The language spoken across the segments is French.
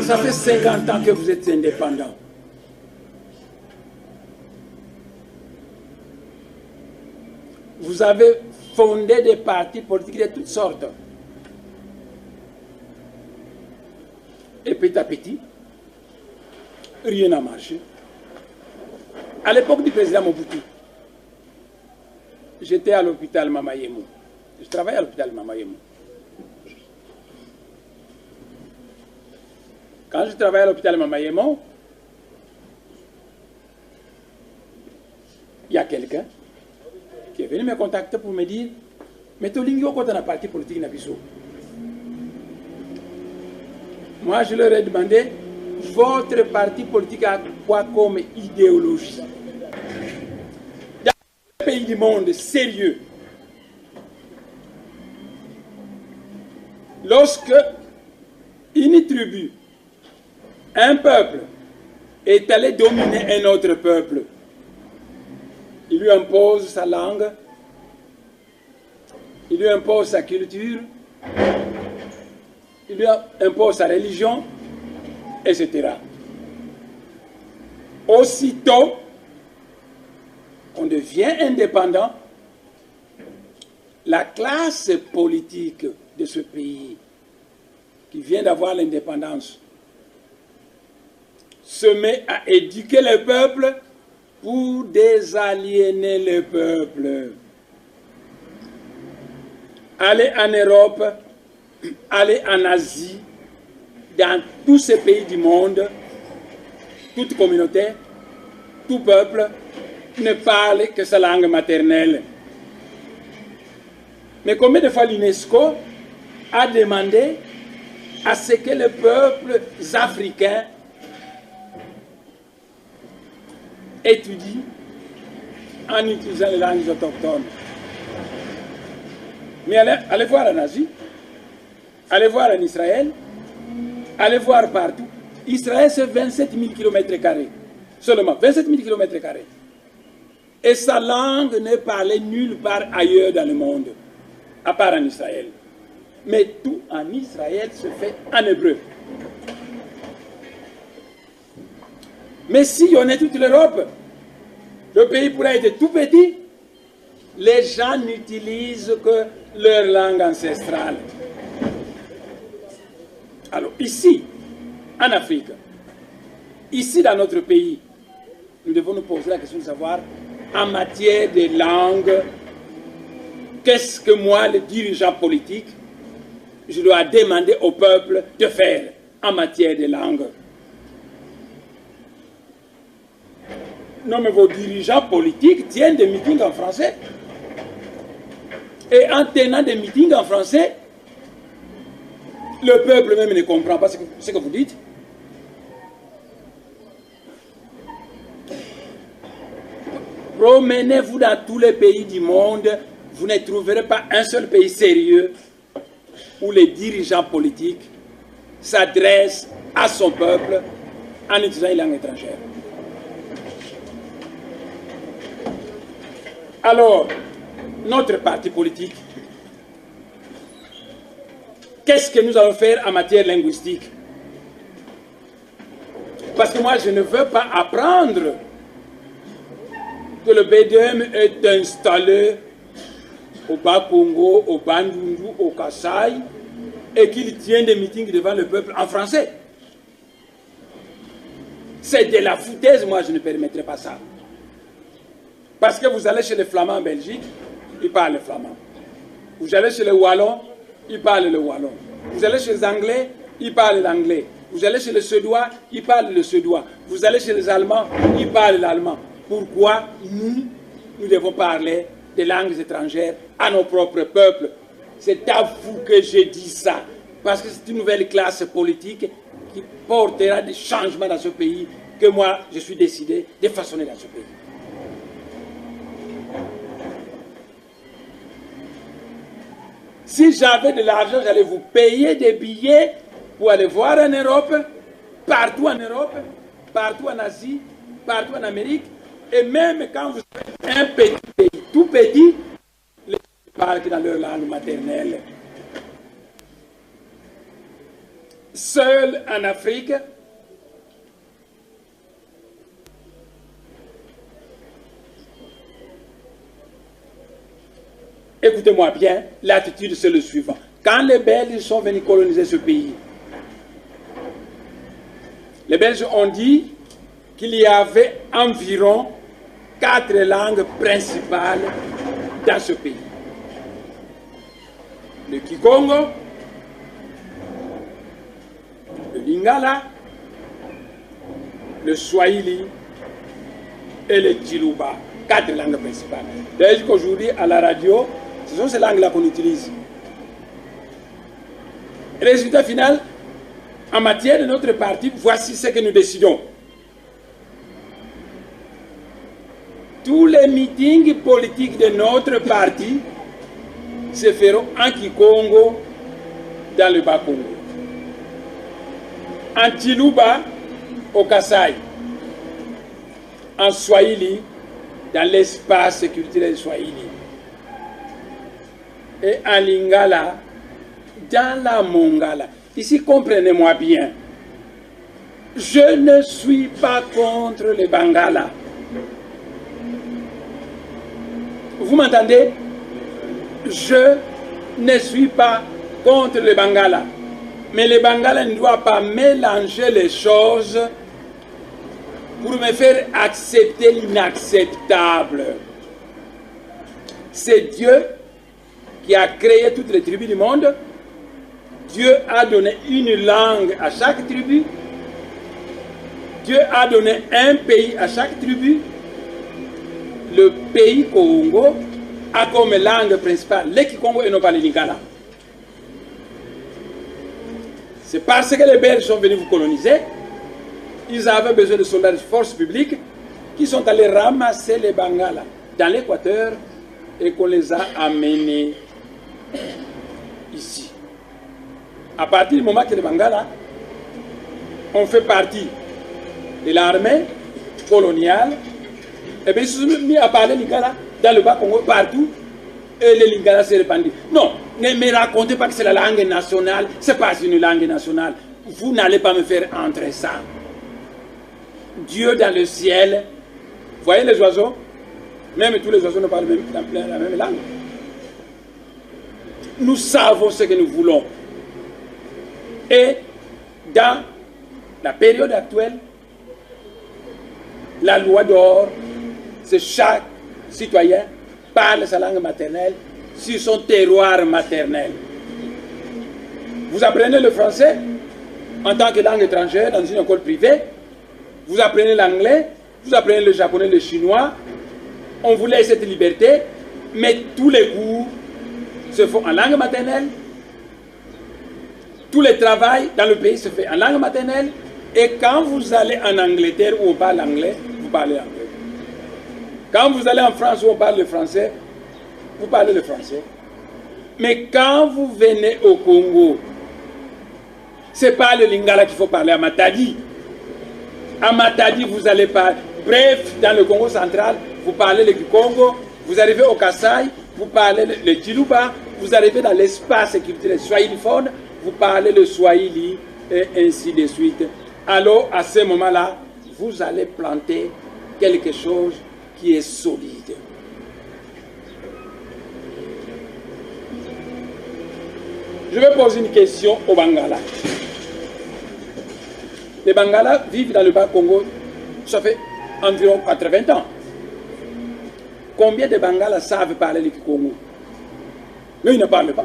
Ça fait 50 ans que vous êtes indépendant. Vous avez fondé des partis politiques de toutes sortes. Et petit à petit, rien n'a marché. À l'époque du président Mobutu, j'étais à l'hôpital Mamayemo. Je travaillais à l'hôpital Mamayemo. Quand je travaillais à l'hôpital Mamayemo, il y a quelqu'un qui est venu me contacter pour me dire « Mais Tolingio, quand on a parti politique, Nabiso ?» Moi, je leur ai demandé « Votre parti politique a quoi comme idéologie ?» Dans les pays du monde sérieux, lorsque une tribu, un peuple, est allé dominer un autre peuple, il lui impose sa langue, il lui impose sa culture, il lui impose sa religion, etc. Aussitôt qu'on devient indépendant, la classe politique de ce pays qui vient d'avoir l'indépendance se met à éduquer le peuple pour désaliéner le peuple. Aller en Europe, aller en Asie, dans tous ces pays du monde, toute communauté, tout peuple ne parle que sa langue maternelle. Mais combien de fois l'UNESCO a demandé à ce que les peuples africains étudient en utilisant les langues autochtones. Mais allez voir en Asie, allez voir en Israël, allez voir partout. Israël, c'est 27 000 km². Seulement 27 000 km². Et sa langue n'est parlée nulle part ailleurs dans le monde, à part en Israël. Mais tout en Israël se fait en hébreu. Mais si on est toute l'Europe, le pays pourrait être tout petit, les gens n'utilisent que leur langue ancestrale. Alors ici, en Afrique, ici dans notre pays, nous devons nous poser la question de savoir, en matière de langue, qu'est-ce que moi, le dirigeant politique, je dois demander au peuple de faire en matière de langue. Non, mais vos dirigeants politiques tiennent des meetings en français. Et en tenant des meetings en français, le peuple même ne comprend pas ce que vous dites. Promenez-vous dans tous les pays du monde, vous ne trouverez pas un seul pays sérieux où les dirigeants politiques s'adressent à son peuple en utilisant une langue étrangère. Alors, notre parti politique, qu'est-ce que nous allons faire en matière linguistique? Parce que moi, je ne veux pas apprendre que le BDM est installé au Bas-Congo, au Bandundu, au Kasaï, et qu'il tient des meetings devant le peuple en français. C'est de la foutaise, moi je ne permettrai pas ça. Parce que vous allez chez les Flamands en Belgique, ils parlent le flamand. Vous allez chez les Wallons, ils parlent le wallon. Vous allez chez les Anglais, ils parlent l'anglais. Vous allez chez les Suédois, ils parlent le suédois. Vous allez chez les Allemands, ils parlent l'allemand. Pourquoi nous devons parler des langues étrangères à nos propres peuples? C'est à vous que je dis ça. Parce que c'est une nouvelle classe politique qui portera des changements dans ce pays que moi, je suis décidé de façonner dans ce pays. Si j'avais de l'argent, j'allais vous payer des billets pour aller voir en Europe, partout en Europe, partout en Asie, partout en Amérique. Et même quand vous avez un petit pays, tout petit, les gens parlent dans leur langue maternelle. seul en Afrique. Écoutez-moi bien, l'attitude c'est le suivant. Quand les Belges sont venus coloniser ce pays, les Belges ont dit qu'il y avait environ 4 langues principales dans ce pays. Le Kikongo, le Lingala, le Swahili et le Chiluba. 4 langues principales. D'ailleurs, qu'aujourd'hui, à la radio, ce sont ces langues-là qu'on utilise. Et le résultat final, en matière de notre parti, voici ce que nous décidons. Tous les meetings politiques de notre parti se feront en Kikongo, dans le Bas-Congo. En Chiluba, au Kasaï. En Swahili, dans l'espace culturel Swahili. Et en Lingala, dans la Mongala. Ici, comprenez-moi bien. Je ne suis pas contre les Bangala. Vous m'entendez? Je ne suis pas contre les Bangala. Mais les Bangala ne doivent pas mélanger les choses pour me faire accepter l'inacceptable. C'est Dieu qui a créé toutes les tribus du monde. Dieu a donné une langue à chaque tribu. Dieu a donné un pays à chaque tribu. Le pays Congo a comme langue principale le Kikongo et non pas le Lingala. C'est parce que les Belges sont venus vous coloniser. Ils avaient besoin de soldats de force publique qui sont allés ramasser les Bangala dans l'Équateur et qu'on les a amenés ici. À partir du moment que les Bangala ont fait partie de l'armée coloniale, et bien ils se sont mis à parler Lingala dans le Bas-Congo partout et le Lingala s'est répandu. Non, ne me racontez pas que c'est la langue nationale, ce n'est pas une langue nationale. Vous n'allez pas me faire entrer ça. Dieu dans le ciel, voyez les oiseaux, même tous les oiseaux ne parlent la même langue. Nous savons ce que nous voulons. Et dans la période actuelle, la loi d'or, c'est chaque citoyen parle sa langue maternelle sur son terroir maternel. Vous apprenez le français en tant que langue étrangère dans une école privée. Vous apprenez l'anglais, vous apprenez le japonais, le chinois. On vous laisse cette liberté, mais tous les cours se font en langue maternelle. Tout le travail dans le pays se fait en langue maternelle. Et quand vous allez en Angleterre où on parle anglais, vous parlez anglais. Quand vous allez en France où on parle le français, vous parlez le français. Mais quand vous venez au Congo, ce n'est pas le Lingala qu'il faut parler à Matadi. À Matadi, vous allez parler. Bref, dans le Congo central, vous parlez le Congo. Vous arrivez au Kasaï, vous parlez le Chiluba. Vous arrivez dans l'espace culturel swahiliphone, vous parlez le Swahili et ainsi de suite. Alors, à ce moment-là, vous allez planter quelque chose qui est solide. Je vais poser une question aux Bangala. Les Bangala vivent dans le Bas-Congo, ça fait environ 80 ans. Combien de Bangala savent parler le Kikongo? Eux, ils ne parlent pas.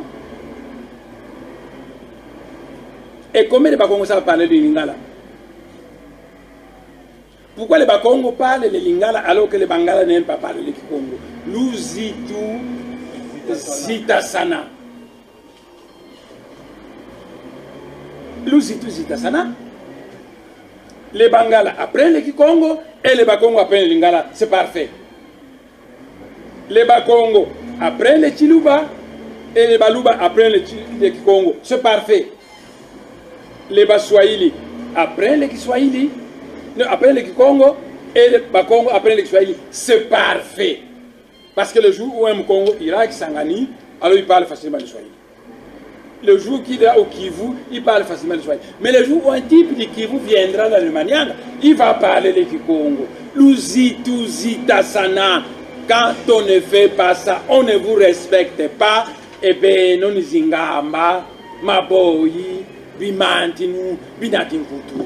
Et combien de Bakongo savent parler le Lingala? Pourquoi les Bakongo parlent le Lingala alors que les Bangala n'aiment pas parler le Kikongo? Luzitu Zitasana. Luzitu Zitasana. Les Bangala apprennent le Kikongo et les Bakongo apprennent le Lingala. C'est parfait. Les Bakongo apprennent le Chiluba et les Baluba apprennent le Kikongo. C'est parfait. Les Baswahili apprennent le Kiswahili, apprennent le Kikongo et les Bakongo apprennent le Kiswahili. C'est parfait. Parce que le jour où un Congo, Irak, Sangani, alors il parle facilement le Swahili. le jour qu'il est au Kivu, il parle facilement le Swahili. Mais le jour où un type du Kivu viendra dans le Manianga, il va parler le Kikongo. Luzitu zitasana. Quand on ne fait pas ça, on ne vous respecte pas. Eh bien, non zingamba, maboyi, bimantinu, binatinkutu.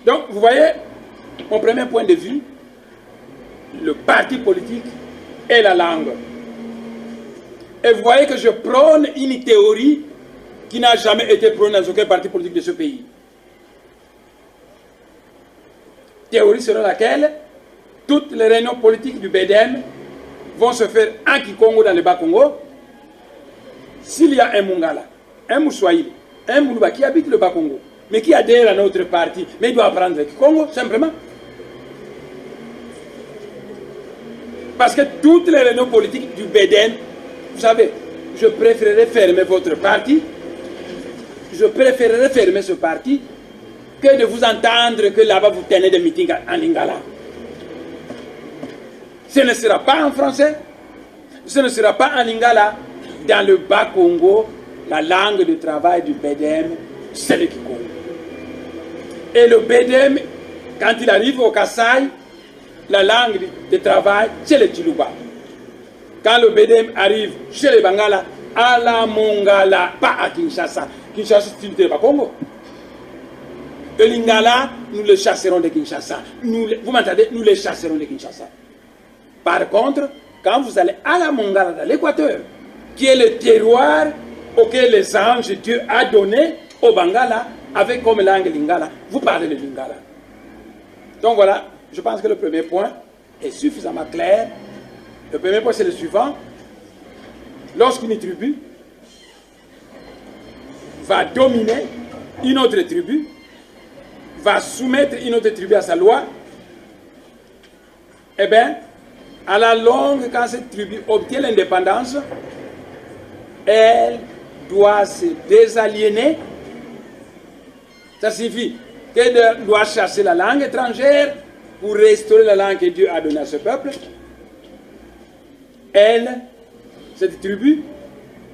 Donc, vous voyez, mon premier point de vue, le parti politique et la langue. Et vous voyez que je prône une théorie qui n'a jamais été prônée dans aucun parti politique de ce pays. Théorie selon laquelle toutes les réunions politiques du BDM vont se faire en Kikongo dans le Bas-Congo. S'il y a un Mongala, un Moussouaïli, un Moulouba qui habite le Bas-Congo, mais qui adhère à notre parti, mais il doit apprendre le Kikongo, simplement. Parce que toutes les réunions politiques du BDM, vous savez, je préférerais fermer votre parti, je préférerais fermer ce parti, que de vous entendre que là-bas vous tenez des meetings en lingala. Ce ne sera pas en français, ce ne sera pas en lingala. Dans le Bas-Congo, la langue de travail du BDM, c'est le Kikongo. Et le BDM, quand il arrive au Kasaï, la langue de travail, c'est le Chiluba. Quand le BDM arrive chez les Bangala, à la Mongala, pas à Kinshasa. Kinshasa, c'est le Bas-Congo. Le Lingala, nous le chasserons de Kinshasa. Vous m'entendez? Nous le chasserons de Kinshasa. Par contre, quand vous allez à la Mongala, dans l'Équateur, qui est le terroir auquel les anges Dieu a donné au Bangala, avec comme langue Lingala, vous parlez le Lingala. Donc voilà, je pense que le premier point est suffisamment clair. Le premier point, c'est le suivant. Lorsqu'une tribu va dominer une autre tribu, va soumettre une autre tribu à sa loi, eh bien, à la longue, quand cette tribu obtient l'indépendance, elle doit se désaliéner. Ça signifie qu'elle doit chasser la langue étrangère pour restaurer la langue que Dieu a donnée à ce peuple. Elle, cette tribu,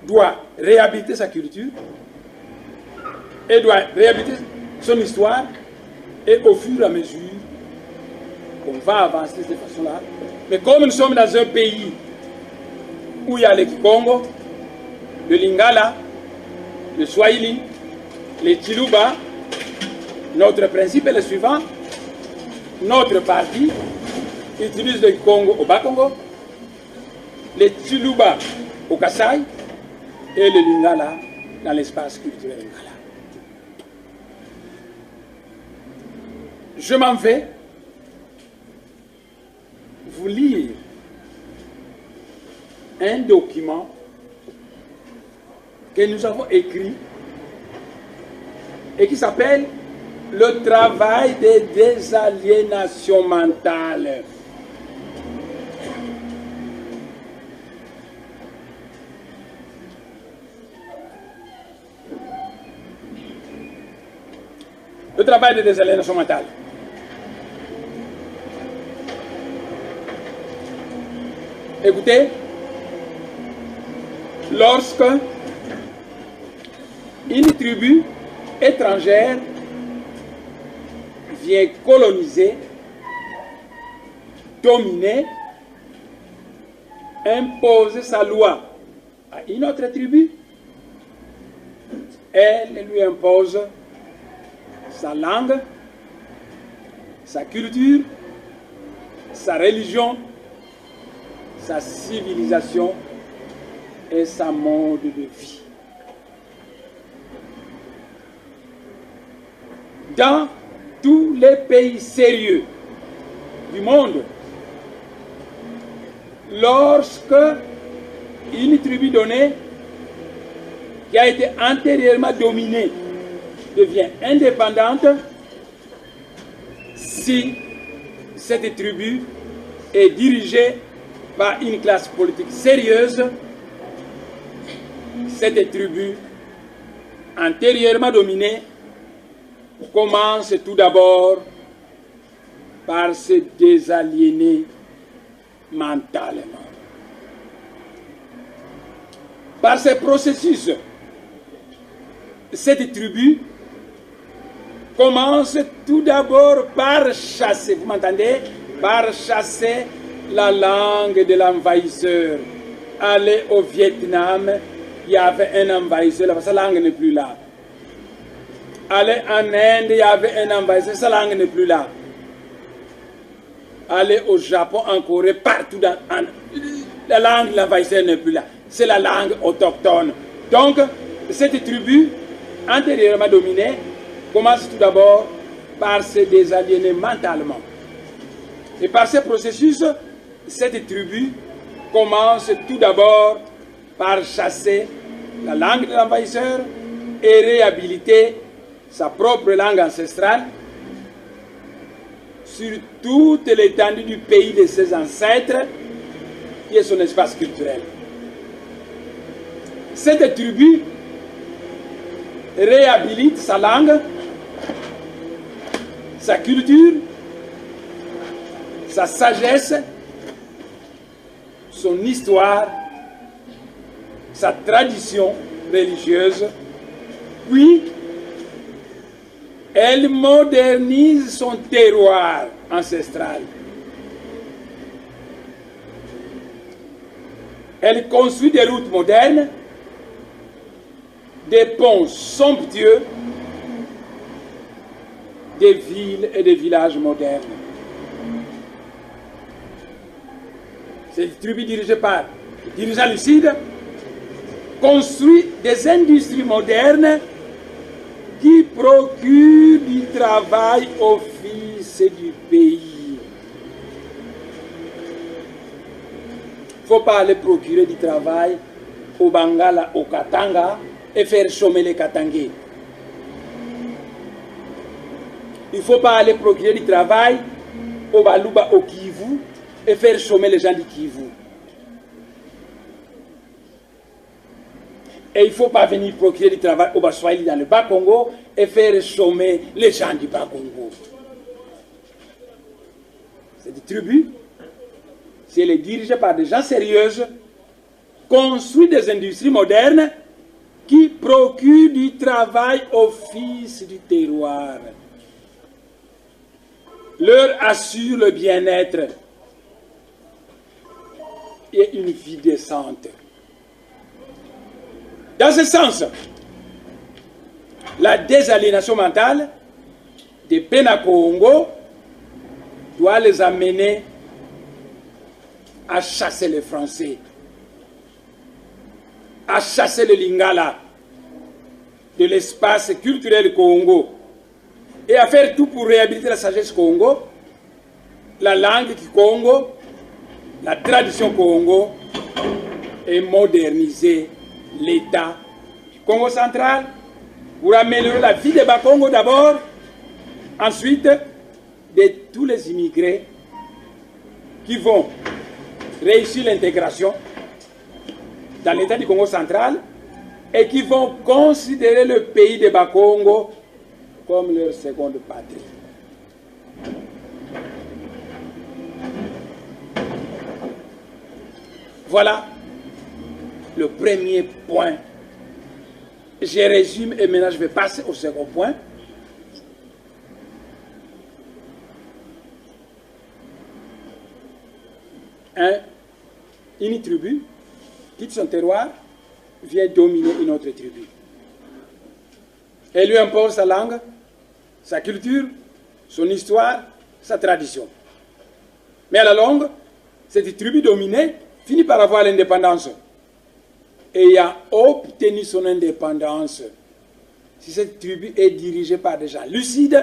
doit réhabiliter sa culture, elle doit réhabiliter son histoire, et au fur et à mesure qu'on va avancer de cette façon-là. Mais comme nous sommes dans un pays où il y a le Kikongo, le Lingala, le Swahili, le Chiluba, notre principe est le suivant. Notre parti utilise le Congo au Bas-Congo, le Chiluba au Kasaï et le Lingala dans l'espace culturel Lingala. Je m'en vais vous lire un document que nous avons écrit et qui s'appelle « Le travail de désaliénation mentale ». Le travail de désaliénation mentale. Écoutez, lorsque une tribu étrangère vient coloniser, dominer, imposer sa loi à une autre tribu, elle lui impose sa langue, sa culture, sa religion, sa civilisation et sa mode de vie. Dans tous les pays sérieux du monde, lorsque une tribu donnée qui a été antérieurement dominée devient indépendante, si cette tribu est dirigée par une classe politique sérieuse, cette tribu antérieurement dominée commence tout d'abord par se désaliéner mentalement. Par ce processus, cette tribu commence tout d'abord par chasser, vous m'entendez? Par chasser la langue de l'envahisseur. Aller au Vietnam, il y avait un envahisseur, sa langue n'est plus là. Aller en Inde, il y avait un envahisseur, sa langue n'est plus là. Aller au Japon, en Corée, partout, la langue de l'envahisseur n'est plus là. C'est la langue autochtone. Donc, cette tribu, antérieurement dominée, commence tout d'abord par se désaliéner mentalement. Et par ce processus, cette tribu commence tout d'abord par chasser la langue de l'envahisseur et réhabiliter sa propre langue ancestrale sur toute l'étendue du pays de ses ancêtres, qui est son espace culturel. Cette tribu réhabilite sa langue, sa culture, sa sagesse, son histoire, sa tradition religieuse, puis elle modernise son terroir ancestral. Elle construit des routes modernes, des ponts somptueux, des villes et des villages modernes. Cette tribu dirigée par des dirigeants lucides construit des industries modernes qui procurent du travail aux fils du pays. Il ne faut pas aller procurer du travail au Bangala, au Katanga et faire chômer les Katangais. Il ne faut pas aller procurer du travail au Baluba, au Kivu et faire chômer les gens du Kivu. Et il ne faut pas venir procurer du travail au Baswahili dans le Bas-Congo et faire chômer les gens du Bas-Congo. Cette tribu, si elle est dirigée par des gens sérieux, construit des industries modernes qui procurent du travail aux fils du terroir, leur assure le bien-être et une vie décente. Dans ce sens, la désaliénation mentale des Bena-Congo doit les amener à chasser les Français, à chasser le Lingala de l'espace culturel Congo et à faire tout pour réhabiliter la sagesse Congo, la langue Congo, la tradition Congo et moderniser l'État du Congo central pour améliorer la vie des Bas-Congo d'abord, ensuite de tous les immigrés qui vont réussir l'intégration dans l'État du Congo central et qui vont considérer le pays des Bas-Congo comme leur seconde patrie. Voilà le premier point. Je résume et maintenant je vais passer au second point. Une tribu quitte son terroir, vient dominer une autre tribu. Elle lui impose sa langue, sa culture, son histoire, sa tradition. Mais à la longue, cette tribu dominée finit par avoir l'indépendance. Et a obtenu son indépendance. Si cette tribu est dirigée par des gens lucides,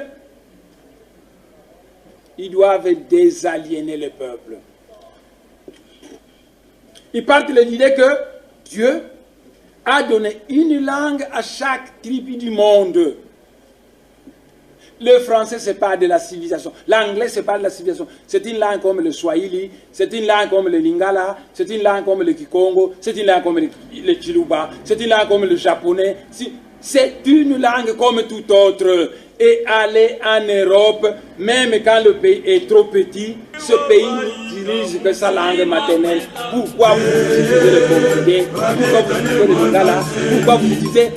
ils doivent désaliéner le peuple. Ils partent de l'idée que Dieu a donné une langue à chaque tribu du monde. Le français, ce n'est pas de la civilisation. L'anglais, ce n'est pas de la civilisation. C'est une langue comme le Swahili, c'est une langue comme le Lingala, c'est une langue comme le Kikongo, c'est une langue comme le Chiluba, c'est une langue comme le japonais. C'est une langue comme toute autre. et aller en Europe, même quand le pays est trop petit, ce pays n'utilise que sa langue maternelle. Pourquoi vous utilisez le portugais? Pourquoi vous utilisez le lingala? Pourquoi vous utilisez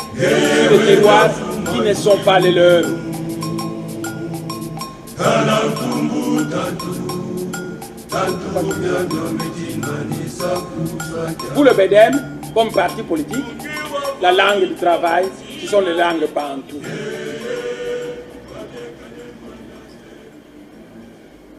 les terroirs qui ne sont pas les leurs? Pour le BDM, comme parti politique, la langue du travail, ce sont les langues bantoues.